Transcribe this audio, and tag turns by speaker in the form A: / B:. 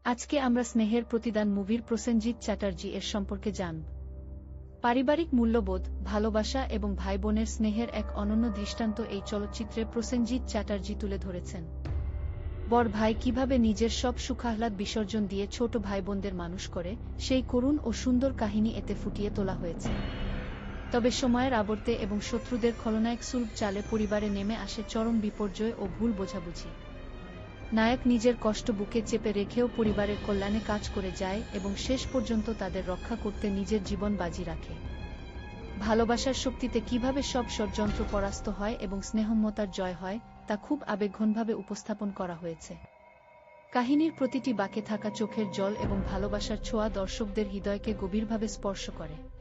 A: আজকে আমরা স্নেহের প্রতিদান মুভির প্রসেনজিৎ চ্যাটার্জি এর সম্পর্কে জানব। পারিবারিক মূল্যবোধ, ভালোবাসা এবং ভাই বোনের স্নেহের এক অনন্য দৃষ্টান্ত এই চলচ্চিত্রে প্রসেনজিৎ চ্যাটার্জি তুলে ধরেছেন। বড় ভাই কিভাবে নিজের সব সুখাহ্লাদ বিসর্জন দিয়ে ছোট ভাই বোনদের মানুষ করে, সেই করুণ ও সুন্দর কাহিনী এতে ফুটিয়ে তোলা হয়েছে। তবে সময়ের আবর্তে এবং শত্রুদের খলনায়ক সুলভ চালে পরিবারে নেমে আসে চরম বিপর্যয় ও ভুল বোঝাবুঝি। নায়ক নিজের কষ্ট বুকে চেপে রেখেও পরিবারের কল্যাণে কাজ করে যায় এবং শেষ পর্যন্ত তাদের রক্ষা করতে নিজের জীবন বাজি রাখে। ভালোবাসার শক্তিতে কিভাবে সব ষড়যন্ত্র পরাস্ত হয় এবং স্নেহমমতার জয় হয়, তা খুব আবেগঘনভাবে উপস্থাপন করা হয়েছে। কাহিনীর প্রতিটি বাঁকে থাকা চোখের জল এবং ভালোবাসার ছোঁয়া দর্শকদের হৃদয়কে গভীরভাবে স্পর্শ করে।